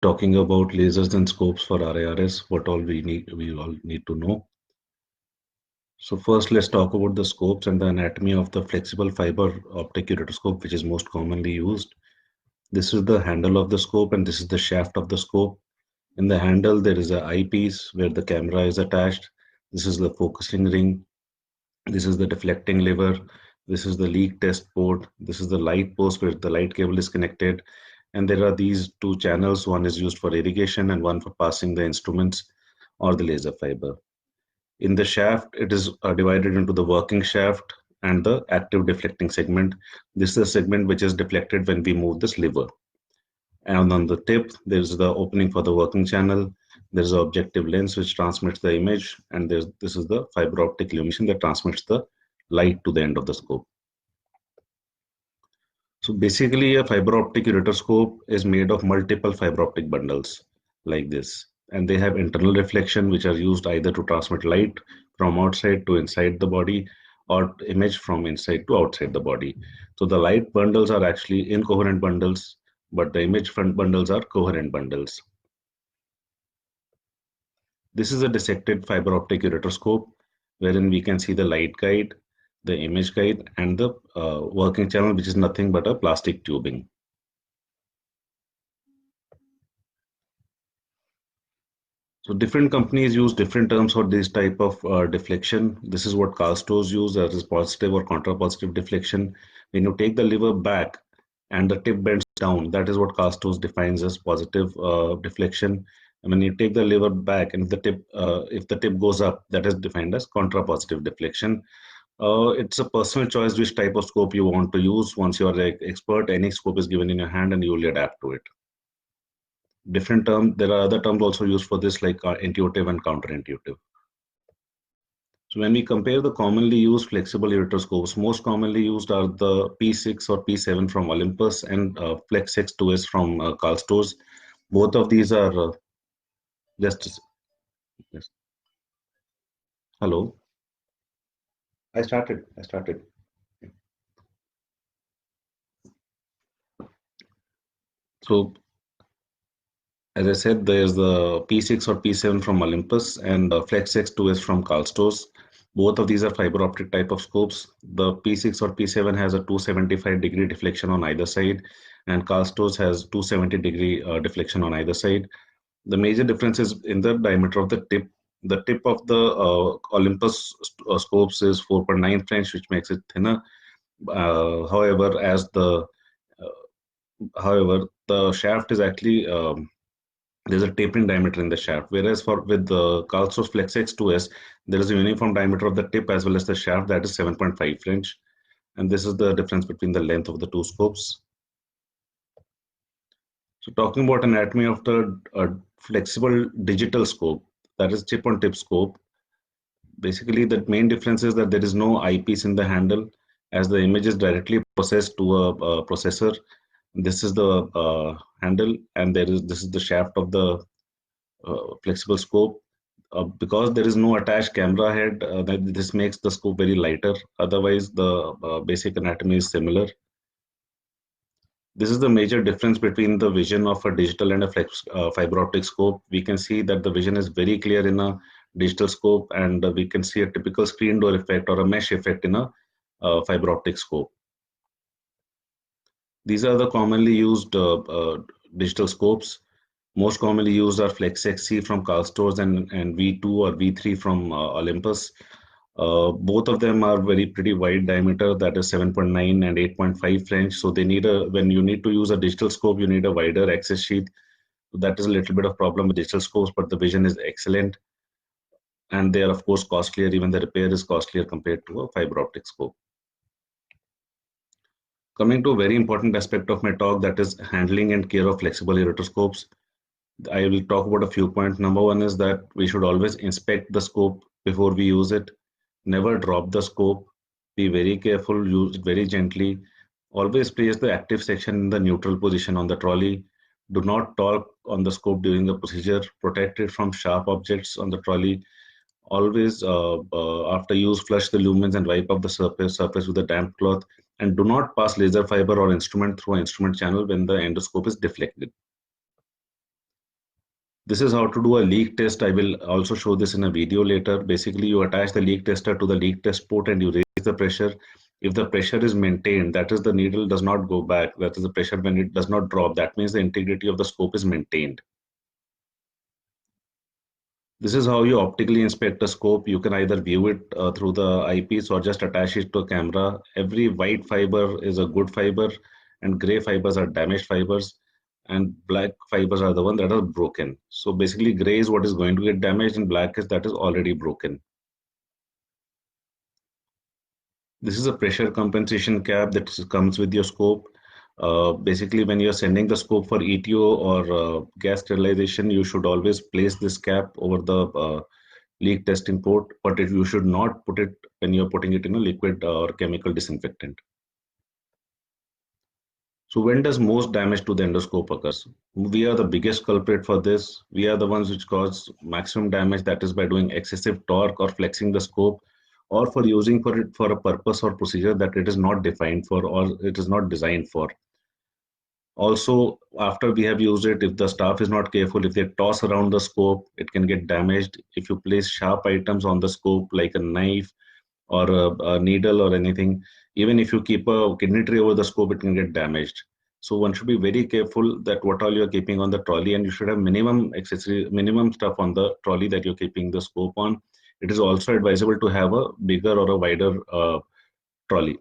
Talking about lasers and scopes for RIRS, we all need to know. So first, let's talk about the scopes and the anatomy of the flexible fiber optic ureteroscope, which is most commonly used. This is the handle of the scope, and this is the shaft of the scope. In the handle, there is a eyepiece where the camera is attached. This is the focusing ring. This is the deflecting lever. This is the leak test port. This is the light post where the light cable is connected. And there are these two channels. One is used for irrigation and one for passing the instruments or the laser fiber. In the shaft, it is divided into the working shaft and the active deflecting segment. This is the segment which is deflected when we move this lever. And on the tip, there's the opening for the working channel. There's an objective lens which transmits the image, and this is the fiber optic illumination that transmits the light to the end of the scope. So basically, a fiber optic ureteroscope is made of multiple fiber optic bundles like this, and they have internal reflection, which are used either to transmit light from outside to inside the body or image from inside to outside the body. So the light bundles are actually incoherent bundles, but the image front bundles are coherent bundles. This is a dissected fiber optic ureteroscope wherein we can see the light guide, the image guide, and the working channel, which is nothing but a plastic tubing. So different companies use different terms for this type of deflection. This is what Karl Storz use, that is positive or contrapositive deflection. When you take the lever back and the tip bends down, that is what Karl Storz defines as positive deflection. And when you take the lever back and if the tip goes up, that is defined as contrapositive deflection. It's a personal choice which type of scope you want to use. Once you are an expert, any scope is given in your hand and you will adapt to it. Different term, there are other terms also used for this like intuitive and counterintuitive. So when we compare the commonly used flexible ureteroscopes, most commonly used are the P6 or P7 from Olympus and FlexX 2S from Karl Storz. Both of these are just yes. Hello. I started. So as I said, there's the P6 or P7 from Olympus and FlexX 2S from Karl Storz. Both of these are fiber optic type of scopes. The P6 or P7 has a 275-degree deflection on either side, and Karl Storz has 270-degree deflection on either side. The major difference is in the diameter of the tip. The tip of the Olympus scopes is 4.9 French, which makes it thinner. However, the shaft is actually there's a tapering diameter in the shaft, whereas with the Karl Storz FlexX 2S, there is a uniform diameter of the tip as well as the shaft that is 7.5 French, and this is the difference between the length of the two scopes. So talking about anatomy of the flexible digital scope, that is chip-on-tip scope, basically the main difference is that there is no eyepiece in the handle as the image is directly processed to a processor. This is the handle, and this is the shaft of the flexible scope. Because there is no attached camera head, this makes the scope very lighter. Otherwise, the basic anatomy is similar. This is the major difference between the vision of a digital and a fiber optic scope. We can see that the vision is very clear in a digital scope, and we can see a typical screen door effect or a mesh effect in a fiber optic scope. These are the commonly used digital scopes. Most commonly used are FlexXC from Karl Storz and V2 or V3 from Olympus. Both of them are very pretty wide diameter, that is 7.9 and 8.5 French. So when you need to use a digital scope, you need a wider access sheath. So that is a little bit of problem with digital scopes, but the vision is excellent. And they are of course costlier, even the repair is costlier compared to a fiber optic scope. Coming to a very important aspect of my talk, that is handling and care of flexible ureteroscopes. I will talk about a few points. Number one is that we should always inspect the scope before we use it. Never drop the scope. Be very careful, use it very gently. Always place the active section in the neutral position on the trolley. Do not talk on the scope during the procedure. Protect it from sharp objects on the trolley. Always, after use, flush the lumens and wipe up the surface with a damp cloth. And do not pass laser fiber or instrument through an instrument channel when the endoscope is deflected. This is how to do a leak test. I will also show this in a video later. Basically, you attach the leak tester to the leak test port and you raise the pressure. If the pressure is maintained, that is the needle does not go back. That is the pressure when it does not drop. That means the integrity of the scope is maintained. This is how you optically inspect a scope. You can either view it through the eyepiece or just attach it to a camera. Every white fiber is a good fiber, and gray fibers are damaged fibers, and black fibers are the one that are broken. So basically, gray is what is going to get damaged, and black is that is already broken. This is a pressure compensation cap that comes with your scope. Basically, when you're sending the scope for ETO or gas sterilization, you should always place this cap over the leak testing port, but you should not put it when you're putting it in a liquid or chemical disinfectant. So when does most damage to the endoscope occurs? We are the biggest culprit for this. We are the ones which cause maximum damage, that is by doing excessive torque or flexing the scope, or for using for it for a purpose or procedure that it is not defined for or it is not designed for. Also, after we have used it, if the staff is not careful, if they toss around the scope, it can get damaged. If you place sharp items on the scope like a knife or a needle or anything, even if you keep a kidney tray over the scope, it can get damaged. So one should be very careful that what all you're keeping on the trolley, and you should have minimum accessory, minimum stuff on the trolley that you're keeping the scope on. It is also advisable to have a bigger or a wider trolley.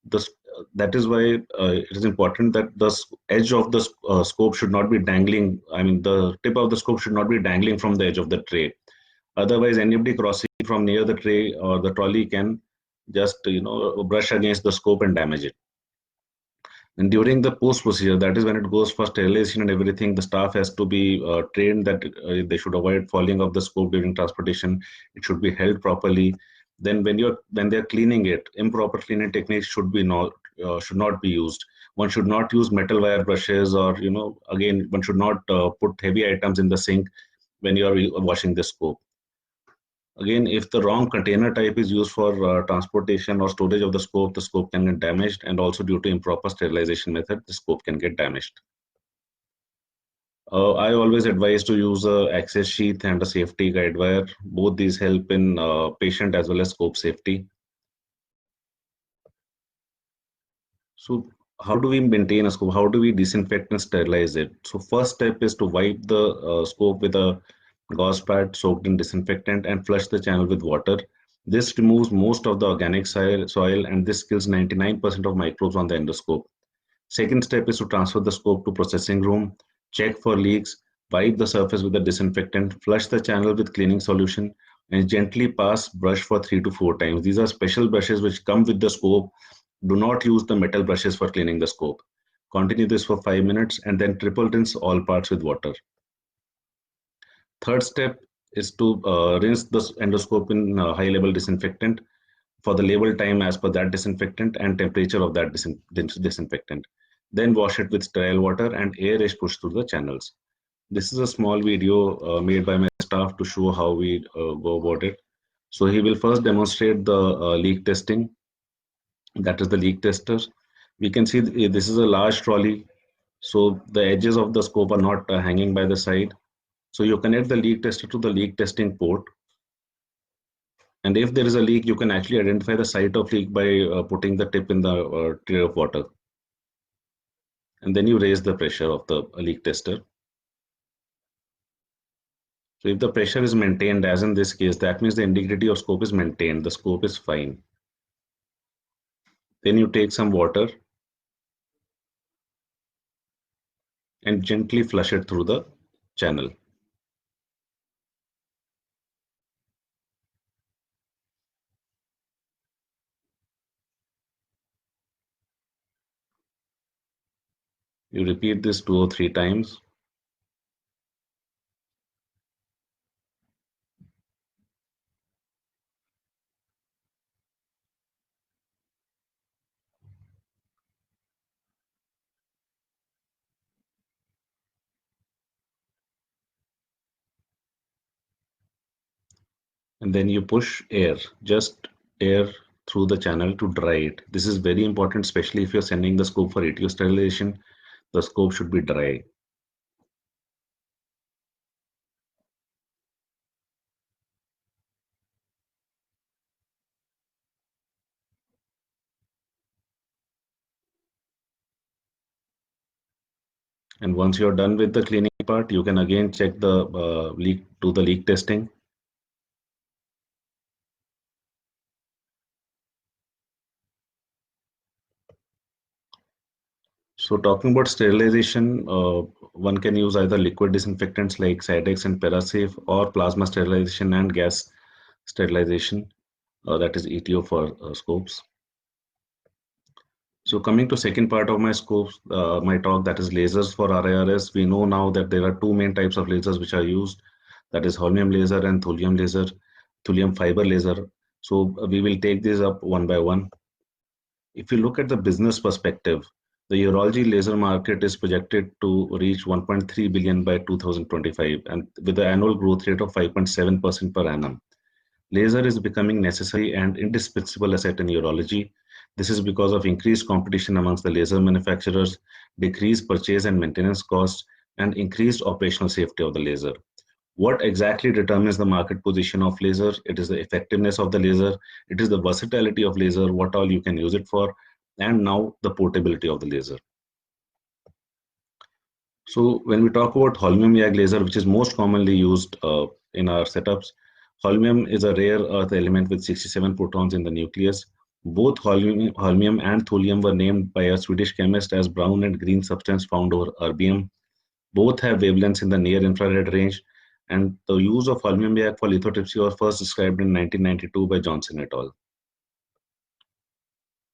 This, that is why it is important that the edge of the scope should not be dangling. I mean, the tip of the scope should not be dangling from the edge of the tray. Otherwise, anybody crossing from near the tray or the trolley can just brush against the scope and damage it. And during the post procedure, that is when it goes for sterilization and everything, the staff has to be trained that they should avoid falling off the scope during transportation. It should be held properly. Then when they're cleaning it, improper cleaning techniques should not be used. One should not use metal wire brushes, or again, one should not put heavy items in the sink when you are washing the scope. Again, if the wrong container type is used for transportation or storage of the scope can get damaged, and also due to improper sterilization method, the scope can get damaged. I always advise to use a access sheath and a safety guide wire. Both these help in patient as well as scope safety. So how do we maintain a scope? How do we disinfect and sterilize it? So first step is to wipe the scope with a gauze pad soaked in disinfectant and flush the channel with water. This removes most of the organic soil, and this kills 99% of microbes on the endoscope. Second step is to transfer the scope to processing room, check for leaks, wipe the surface with a disinfectant, flush the channel with cleaning solution, and gently pass brush for 3 to 4 times. These are special brushes which come with the scope. Do not use the metal brushes for cleaning the scope. Continue this for 5 minutes and then triple rinse all parts with water. Third step is to rinse the endoscope in high level disinfectant for the label time as per that disinfectant and temperature of that disinfectant. Then wash it with sterile water and air is pushed through the channels. This is a small video made by my staff to show how we go about it. So he will first demonstrate the leak testing. That is the leak tester. We can see this is a large trolley. So the edges of the scope are not hanging by the side. So you connect the leak tester to the leak testing port. And if there is a leak, you can actually identify the site of leak by putting the tip in the tray of water. And then you raise the pressure of the leak tester. So if the pressure is maintained, as in this case, that means the integrity of scope is maintained. The scope is fine. Then you take some water and gently flush it through the channel. You repeat this 2 or 3 times. And then you push air, just air through the channel to dry it. This is very important, especially if you're sending the scope for ATO sterilization. The scope should be dry. And once you're done with the cleaning part, you can again check the do the leak testing. So talking about sterilization, one can use either liquid disinfectants like Cydex and Parasafe, or plasma sterilization and gas sterilization, that is ETO for scopes. So coming to second part of my scopes, my talk, that is lasers for RIRS. We know now that there are two main types of lasers which are used, that is holmium laser and thulium laser, thulium fiber laser. So we will take these up one by one. If you look at the business perspective, the urology laser market is projected to reach 1.3 billion by 2025, and with an annual growth rate of 5.7% per annum. Laser is becoming necessary and indispensable asset in urology. This is because of increased competition amongst the laser manufacturers, decreased purchase and maintenance costs, and increased operational safety of the laser. What exactly determines the market position of laser? It is the effectiveness of the laser, it is the versatility of laser, what all you can use it for, and now the portability of the laser. So when we talk about holmium YAG laser, which is most commonly used in our setups, holmium is a rare earth element with 67 protons in the nucleus. Both holmium and thulium were named by a Swedish chemist as brown and green substance found over erbium. Both have wavelengths in the near infrared range, and the use of holmium YAG for lithotripsy was first described in 1992 by Johnson et al.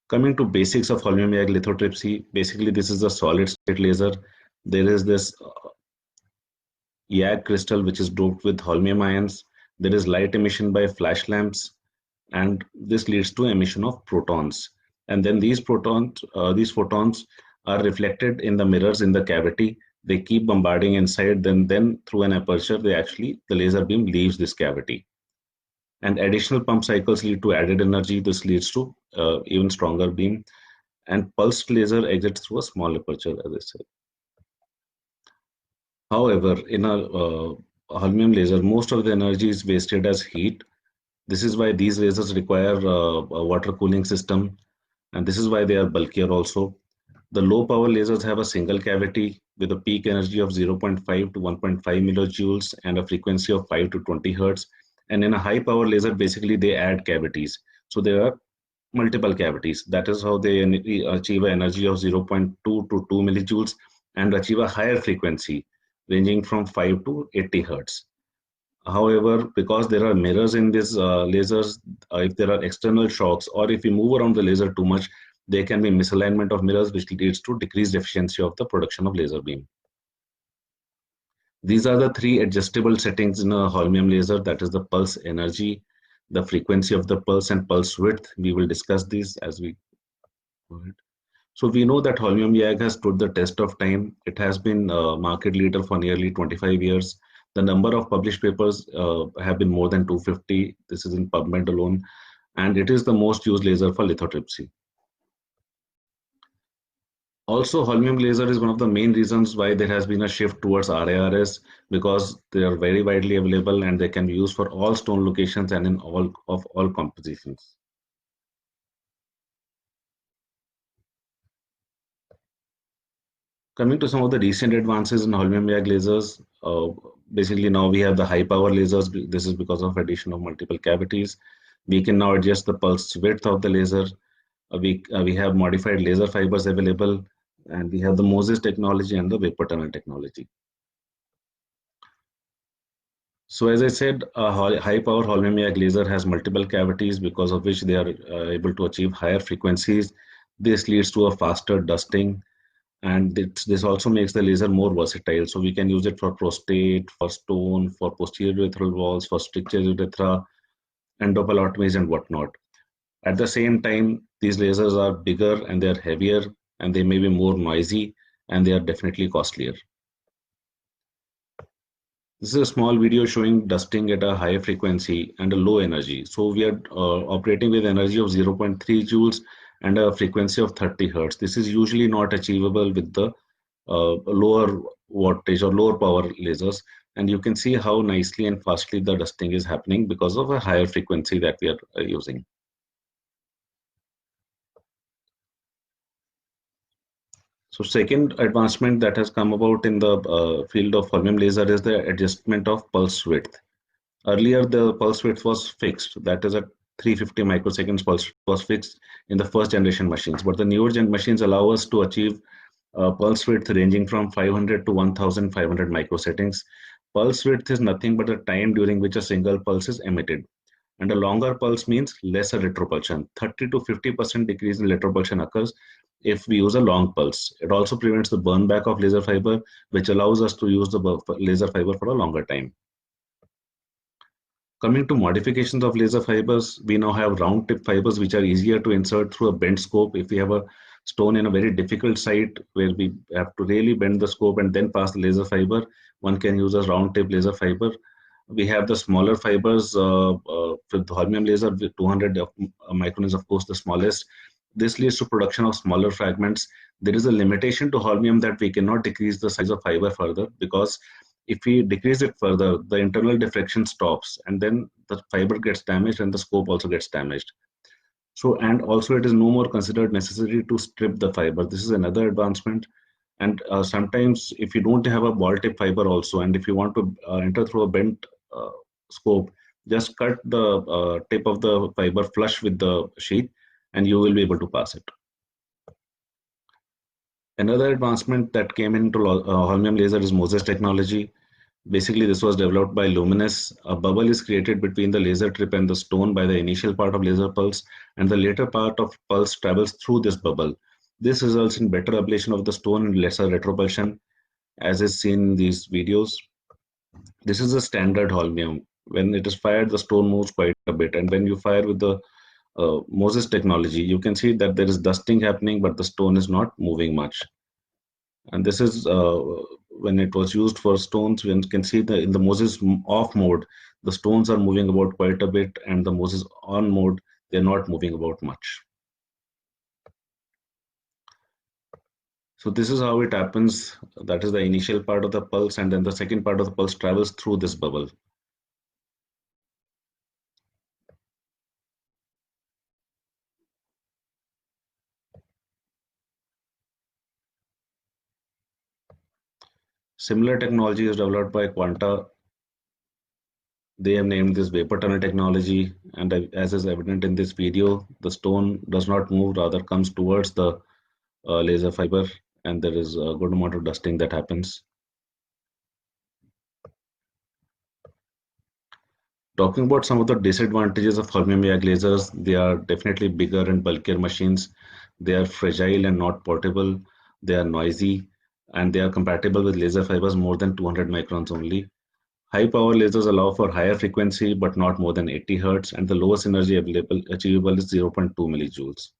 Coming to basics of holmium YAG lithotripsy, basically this is a solid state laser. There is this YAG crystal which is doped with holmium ions. There is light emission by flash lamps, and this leads to emission of protons. And then these photons are reflected in the mirrors in the cavity. They keep bombarding inside, then through an aperture, the laser beam leaves this cavity. And additional pump cycles lead to added energy. This leads to even stronger beam. And pulsed laser exits through a small aperture, as I said. However, in a holmium laser, most of the energy is wasted as heat. This is why these lasers require a water cooling system, and this is why they are bulkier also. The low power lasers have a single cavity with a peak energy of 0.5 to 1.5 millijoules and a frequency of 5 to 20 hertz. And in a high power laser, basically they add cavities. So there are multiple cavities. That is how they achieve an energy of 0.2 to 2 millijoules and achieve a higher frequency ranging from 5 to 80 hertz. However, because there are mirrors in these lasers, if there are external shocks or if you move around the laser too much, there can be misalignment of mirrors, which leads to decreased efficiency of the production of laser beam. These are the three adjustable settings in a holmium laser, that is the pulse energy, the frequency of the pulse, and pulse width. We will discuss these as we go ahead. So we know that holmium YAG has stood the test of time. It has been a market leader for nearly 25 years. The number of published papers have been more than 250. This is in PubMed alone. And it is the most used laser for lithotripsy. Also, holmium laser is one of the main reasons why there has been a shift towards RIRS, because they are very widely available and they can be used for all stone locations and in all compositions. Coming to some of the recent advances in holmium YAG lasers, basically now we have the high power lasers. This is because of addition of multiple cavities. We can now adjust the pulse width of the laser. We have modified laser fibers available, and we have the MOSES technology and the vapor tunnel technology. So as I said, a high power holmium YAG laser has multiple cavities, because of which they are able to achieve higher frequencies. This leads to a faster dusting, and this also makes the laser more versatile. So we can use it for prostate, for stone, for posterior urethral walls, for stricture urethra, endopallotomies, and whatnot. At the same time, these lasers are bigger and they're heavier, and they may be more noisy, and they are definitely costlier. This is a small video showing dusting at a high frequency and a low energy. So we are operating with energy of 0.3 joules and a frequency of 30 hertz. This is usually not achievable with the lower wattage or lower power lasers. And you can see how nicely and fastly the dusting is happening because of a higher frequency that we are using. So second advancement that has come about in the field of holmium laser is the adjustment of pulse width. Earlier, the pulse width was fixed. That is at 350 microseconds pulse was fixed in the first generation machines. But the newer gen machines allow us to achieve pulse width ranging from 500 to 1500 microseconds. Pulse width is nothing but the time during which a single pulse is emitted. And a longer pulse means lesser retropulsion. 30 to 50% decrease in retropulsion occurs if we use a long pulse. It also prevents the burn back of laser fiber, which allows us to use the laser fiber for a longer time. Coming to modifications of laser fibers, we now have round tip fibers which are easier to insert through a bent scope. If we have a stone in a very difficult site where we have to really bend the scope and then pass the laser fiber, one can use a round tip laser fiber. We have the smaller fibers with holmium laser with 200 micron is of course the smallest. This leads to production of smaller fragments. There is a limitation to holmium that we cannot decrease the size of fiber further, because if we decrease it further, the internal diffraction stops and then the fiber gets damaged and the scope also gets damaged. So, and also it is no more considered necessary to strip the fiber. This is another advancement. And sometimes if you don't have a ball tip fiber also, and if you want to enter through a bent scope, just cut the tip of the fiber flush with the sheath and you will be able to pass it. Another advancement that came into holmium laser is MOSES technology. Basically, this was developed by Luminous. A bubble is created between the laser trip and the stone by the initial part of laser pulse, and the later part of pulse travels through this bubble. This results in better ablation of the stone and lesser retropulsion, as is seen in these videos. This is a standard holmium. When it is fired, the stone moves quite a bit, and when you fire with the MOSES technology, you can see that there is dusting happening, but the stone is not moving much. And this is when it was used for stones. One can see that in the MOSES off mode, the stones are moving about quite a bit, and the MOSES on mode, they're not moving about much. So this is how it happens. That is the initial part of the pulse, and then the second part of the pulse travels through this bubble. Similar technology is developed by Quanta. They have named this vapor tunnel technology, and as is evident in this video, the stone does not move, rather comes towards the laser fiber, and there is a good amount of dusting that happens. Talking about some of the disadvantages of holmium YAG lasers, they are definitely bigger and bulkier machines. They are fragile and not portable. They are noisy, and they are compatible with laser fibers more than 200 microns only. High power lasers allow for higher frequency, but not more than 80 hertz, and the lowest energy available achievable is 0.2 millijoules.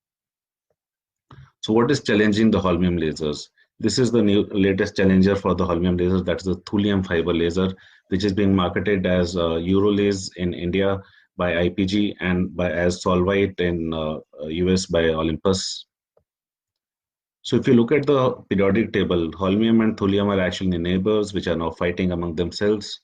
So what is challenging the holmium lasers? This is the new latest challenger for the holmium lasers, that's the thulium fiber laser, which is being marketed as Eurolaser in India by IPG and by as Solvite in US by Olympus. So if you look at the periodic table, holmium and thulium are actually neighbors which are now fighting among themselves.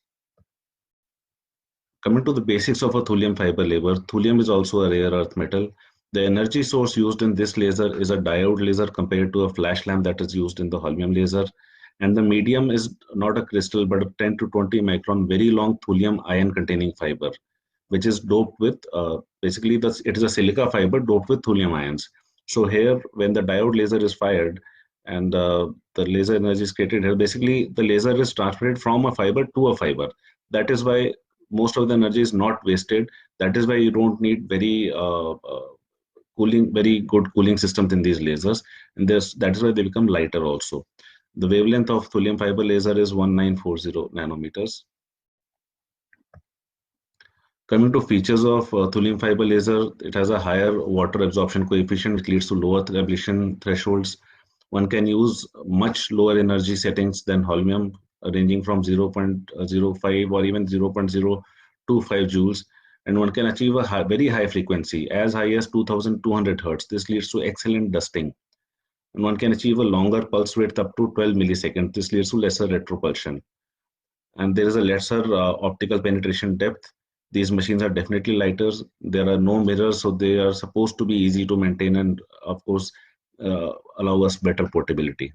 Coming to the basics of a thulium fiber laser, thulium is also a rare earth metal. The energy source used in this laser is a diode laser compared to a flash lamp that is used in the holmium laser. And the medium is not a crystal but a 10 to 20 micron very long thulium ion containing fiber, which is doped with basically it is a silica fiber doped with thulium ions. So here, when the diode laser is fired and the laser energy is created here, basically the laser is transmitted from a fiber to a fiber. That is why most of the energy is not wasted. That is why you don't need very very good cooling systems in these lasers, and that is why they become lighter also. The wavelength of thulium fiber laser is 1940 nanometers. Coming to features of thulium fiber laser, it has a higher water absorption coefficient, which leads to lower ablation thresholds. One can use much lower energy settings than holmium, ranging from 0.05 or even 0.025 joules, and one can achieve a very high frequency, as high as 2200 hertz. This leads to excellent dusting. And one can achieve a longer pulse width up to 12 milliseconds. This leads to lesser retropulsion. And there is a lesser optical penetration depth. These machines are definitely lighter. There are no mirrors, so they are supposed to be easy to maintain. And of course, allow us better portability.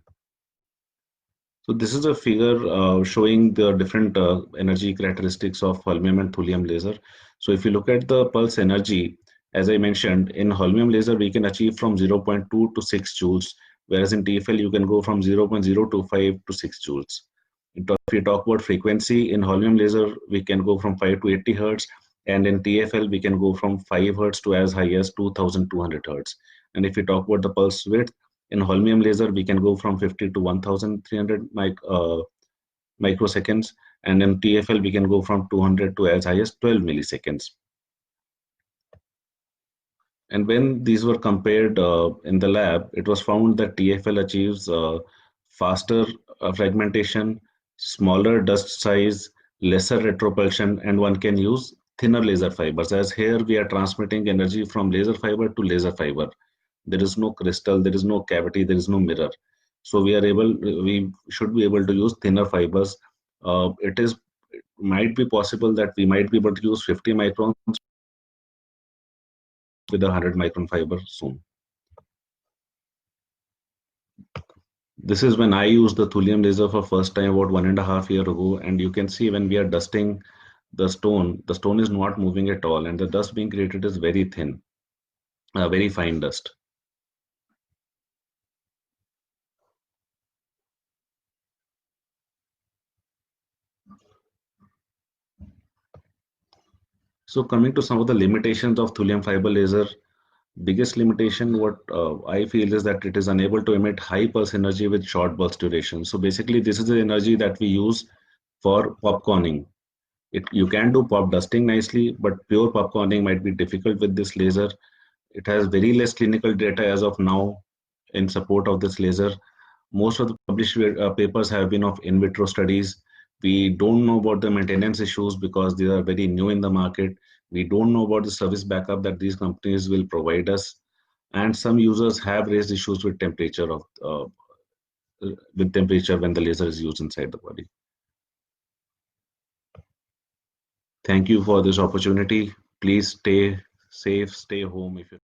So this is a figure showing the different energy characteristics of holmium and thulium laser. So if you look at the pulse energy, as I mentioned, in holmium laser we can achieve from 0.2 to 6 joules, whereas in TFL you can go from 0.025 to 6 joules. If we talk about frequency, in holmium laser we can go from 5 to 80 hertz, and in TFL we can go from 5 hertz to as high as 2200 hertz. And if we talk about the pulse width, in holmium laser, we can go from 50 to 1300 microseconds, and in TFL, we can go from 200 to as high as 12 milliseconds. And when these were compared in the lab, it was found that TFL achieves faster fragmentation, smaller dust size, lesser retropulsion, and one can use thinner laser fibers. As here, we are transmitting energy from laser fiber to laser fiber. There is no crystal, there is no cavity, there is no mirror. So we should be able to use thinner fibers. It might be possible that we might be able to use 50 microns with a 100 micron fiber soon. This is when I used the thulium laser for first time about 1.5 years ago, and you can see when we are dusting the stone is not moving at all, and the dust being created is very thin, very fine dust. So coming to some of the limitations of thulium fiber laser, biggest limitation what I feel is that it is unable to emit high pulse energy with short burst duration. So basically, this is the energy that we use for popcorning. You can do pop dusting nicely, but pure popcorning might be difficult with this laser. It has very less clinical data as of now in support of this laser. Most of the published papers have been of in vitro studies. We don't know about the maintenance issues because they are very new in the market. We don't know about the service backup that these companies will provide us. And some users have raised issues with temperature when the laser is used inside the body. Thank you for this opportunity. Please stay safe, stay home if you